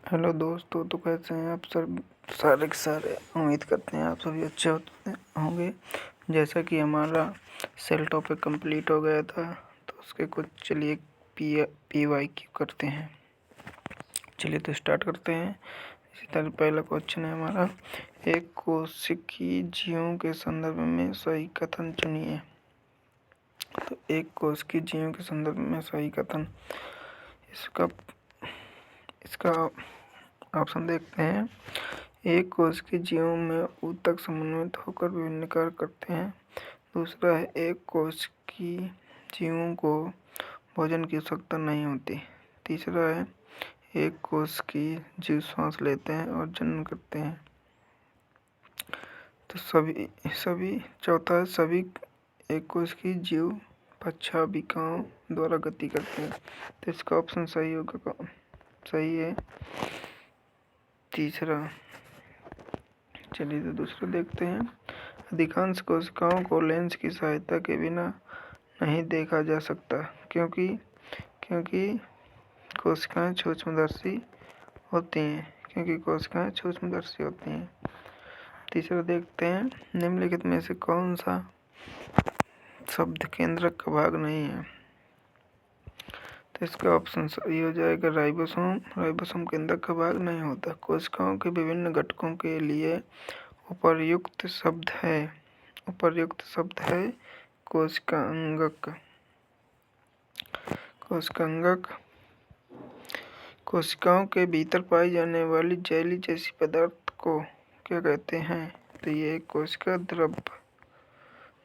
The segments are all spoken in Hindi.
हेलो दोस्तों, तो कैसे हैं आप सब सारे के सारे। उम्मीद करते हैं आप सभी अच्छे होंगे। जैसा कि हमारा सेल टॉपिक कंप्लीट हो गया था, तो उसके कुछ चलिए PYQ करते हैं। चलिए तो स्टार्ट करते हैं। इसी तरह पहला क्वेश्चन है हमारा, एक कोशिकीय जीवों के संदर्भ में सही कथन चुनिए। तो एक कोशिकीय जीवों के संदर्भ में सही कथन, इसका ऑप्शन देखते हैं। एक कोशिकीय जीवों में ऊतक समन्वित होकर विभिन्न कार्य करते हैं। दूसरा है, एक कोशिकीय जीवों को भोजन की आवश्यकता नहीं होती। तीसरा है, एक कोशिकीय जीव श्वास लेते हैं और जनन करते हैं। तो चौथा है, सभी एक कोशिकीय जीव पक्षाभिकाओं द्वारा गति करते हैं। तो इसका ऑप्शन सही होगा, सही है तीसरा। चलिए तो दूसरा देखते हैं। अधिकांश कोशिकाओं को लेंस की सहायता के बिना नहीं देखा जा सकता, क्योंकि कोशिकाएं सूक्ष्मदर्शी होती हैं। तीसरा देखते हैं, निम्नलिखित में से कौन सा शब्द केंद्रक का भाग नहीं है। तो इसका ऑप्शन सही हो जाएगा, राइबोसोम केंद्रक का भाग नहीं होता। कोशिकाओं के विभिन्न घटकों के लिए उपर्युक्त शब्द है कोशिकांगक। कोशिकाओं के भीतर पाई जाने वाली जेली जैसी पदार्थ को क्या कहते हैं। तो ये कोशिका द्रव्य,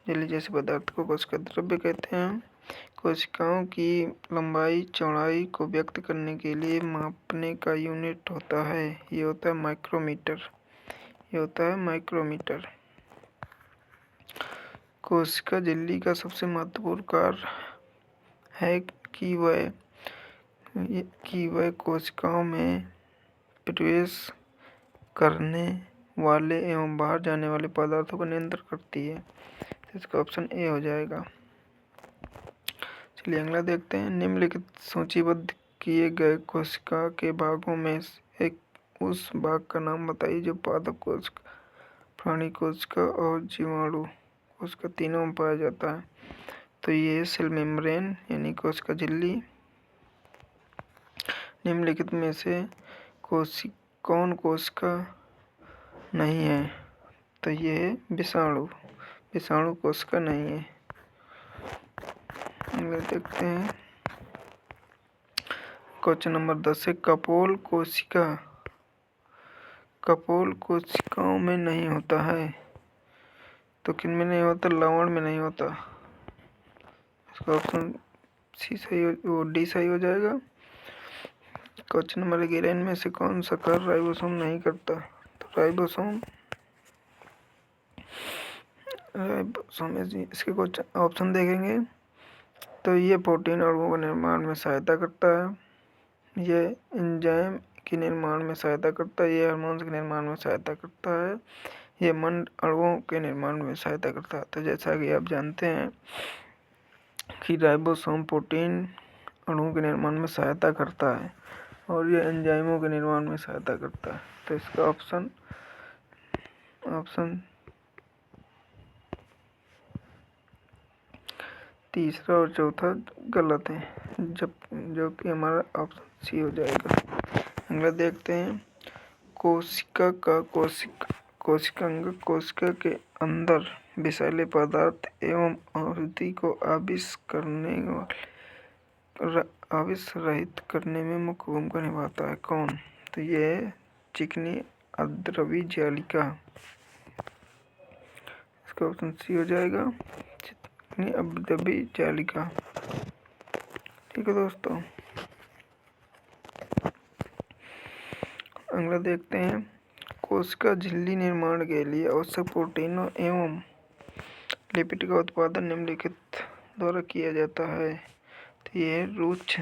जेली जैसे पदार्थ को कोशिका द्रव्य कहते हैं। कोशिकाओं की लंबाई चौड़ाई को व्यक्त करने के लिए मापने का यूनिट होता है, ये होता है माइक्रोमीटर। कोशिका झिल्ली का सबसे महत्वपूर्ण कार्य है कि वह कोशिकाओं में प्रवेश करने वाले एवं बाहर जाने वाले पदार्थों का नियंत्रण करती है। इसका ऑप्शन ए हो जाएगा। चलिए अगला देखते हैं। निम्नलिखित सूचीबद्ध किए गए कोशिका के भागों में एक उस भाग का नाम बताइए जो पादप कोशिका, प्राणी कोशिका और जीवाणु कोशिका तीनों में पाया जाता है। तो ये सेल मेम्ब्रेन यानी कोशिका झिल्ली। निम्नलिखित में से कौन कोशिका नहीं है। तो ये है विषाणु कोशिका नहीं है। अगला देखते हैं क्वेश्चन नंबर 10 है, कपोल कोशिकाओं में नहीं होता है। तो किन में नहीं होता, लवण में नहीं होता। इसका ऑप्शन डी सही हो जाएगा। क्वेश्चन नंबर 11 में से कौन सा कार्य राइबोसोम नहीं करता। तो राइबोसोम इसके कुछ ऑप्शन देखेंगे। तो ये प्रोटीन अणुओं के निर्माण में सहायता करता है, ये एंजाइम के निर्माण में सहायता करता है, ये हार्मोन्स के निर्माण में सहायता करता है, ये मंड अणुओं के निर्माण में सहायता करता है। तो जैसा कि आप जानते हैं कि राइबोसोम प्रोटीन अणुओं के निर्माण में सहायता करता है और ये एंजाइमों के निर्माण में सहायता करता है। तो इसका ऑप्शन तीसरा और चौथा गलत है, जो कि हमारा ऑप्शन सी हो जाएगा। अगला देखते हैं, कोशिकांग कोशिका के अंदर विषैले पदार्थ एवं आवृत्ति को आविष रहित करने में मुख्य भूमिका निभाता है कौन। तो ये है चिकनी अद्रव्य जालिका। इसका ऑप्शन सी हो जाएगा, चिकनी अद्रव्य जालिका। ठीक है दोस्तों, अगला देखते हैं, कोशिका झिल्ली निर्माण के लिए आवश्यक प्रोटीनों एवं लिपिड का उत्पादन निम्नलिखित द्वारा किया जाता है। तो ये रुक्ष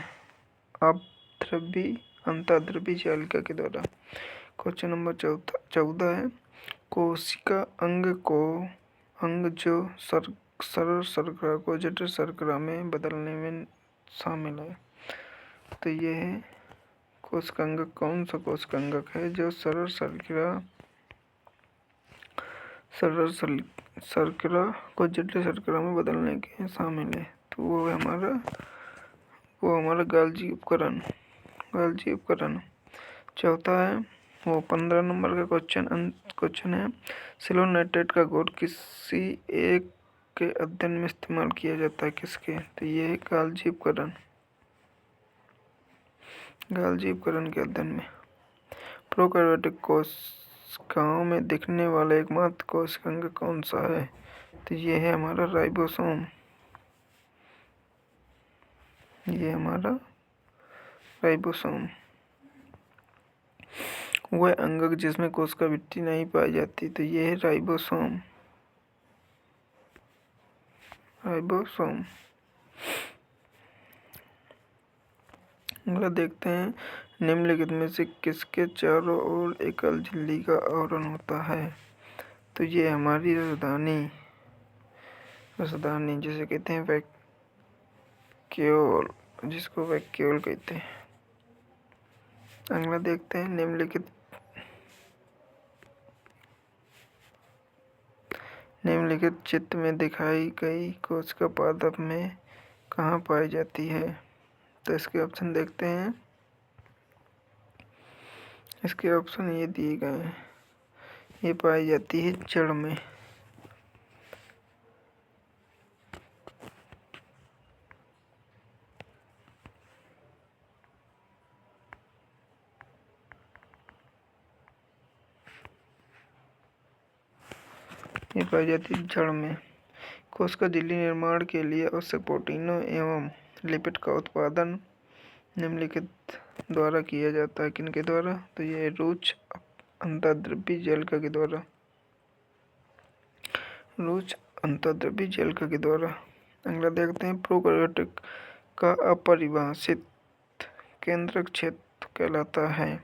अंतःद्रव्य जालिका के द्वारा। क्वेश्चन नंबर 14 है, कोशिका अंग जो सरल शर्करा को जटिल शर्करा में बदलने में शामिल है। तो ये है कोशिकांग कौन सा कोशिकांग है जो सरल शर्करा को जटिल शर्करा में बदलने के शामिल है? तो वो हमारा गाल्जी उपकरण। चौथा है वो 15 नंबर का क्वेश्चन है, सिल्वर नाइट्रेट का घोल किसी एक के अध्ययन में इस्तेमाल किया जाता है, किसके? तो ये है गाल्जी उपकरण के अध्ययन में। प्रोकैरियोटिक कोशिकाओं में दिखने वाला एकमात्र कोशिकांग कौन सा है? तो ये है हमारा राइबोसोम। वह अंग जिसमें कोशिका भित्ति नहीं पाई जाती, तो ये है राइबोसोम। अगला देखते हैं, निम्नलिखित में से किसके चारों ओर एकल झिल्ली का आवरण होता है? तो ये हमारी रसदानी जिसे कहते हैं वैक्यूल, जिसको वैक्यूल कहते हैं। अगला देखते हैं, निम्नलिखित चित्र में दिखाई गई कोशिका पादप में कहाँ पाई जाती है? तो इसके ऑप्शन देखते हैं। इसके ऑप्शन ये दिए गए हैं, ये पाई जाती है जड़ में। ये पाई जाती है जड़ में। कोशिका झिल्ली निर्माण के लिए आवश्यक प्रोटीनों एवं लिपिड का उत्पादन निम्नलिखित द्वारा किया जाता है। किनके द्वारा? तो ये रुच अंतःद्रव्यी जैविका के द्वारा। अगला देखते हैं, प्रोकैरियोटिक का अपरिभाषित केंद्रक क्षेत्र कहलाता है,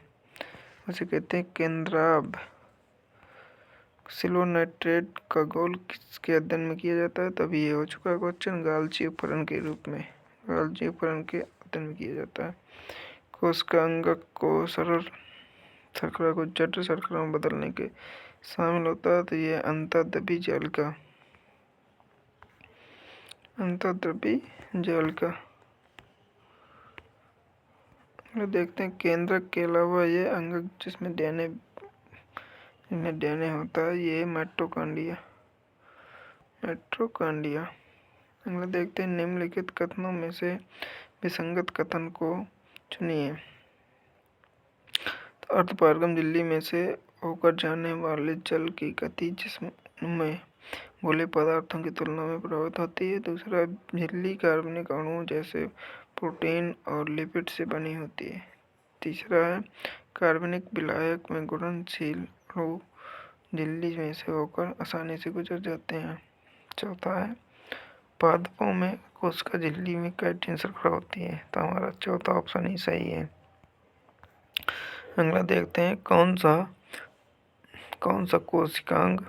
उसे कहते हैं केंद्राभ। सिल्वर नाइट्रेट का घोल किसके अध्ययन में किया जाता है? तभी ये हो चुका क्वेश्चन, गाल्जी उपकरण के अध्ययन में किया जाता है। कोशिकांग को सरल शर्करा को जटिल शर्करा में बदलने के शामिल होता है, तो ये अंतःद्रव्यी जैविका। देखते हैं, केंद्रक के अलावा ये अंग जिसमें डीएनए होता है, ये माइटोकॉन्ड्रिया। अगला देखते हैं, निम्नलिखित कथनों में से विसंगत कथन को चुनिए। तो अर्धपारगम झिल्ली में से होकर जाने वाले जल की गति जिसमें घुले पदार्थों की तुलना में प्रभावित होती है। दूसरा, झिल्ली कार्बनिक अणुओं जैसे प्रोटीन और लिपिड से बनी होती है। तीसरा है, कार्बनिक विलायक में घुलनशील अणु झिल्ली में से होकर आसानी से गुजर जाते हैं। चौथा है, पादपों में कोशिका झिल्ली में काइटिन शर्करा होती है, तो हमारा चौथा ऑप्शन ही सही है। अगला देखते हैं, कौन सा कोशिकांग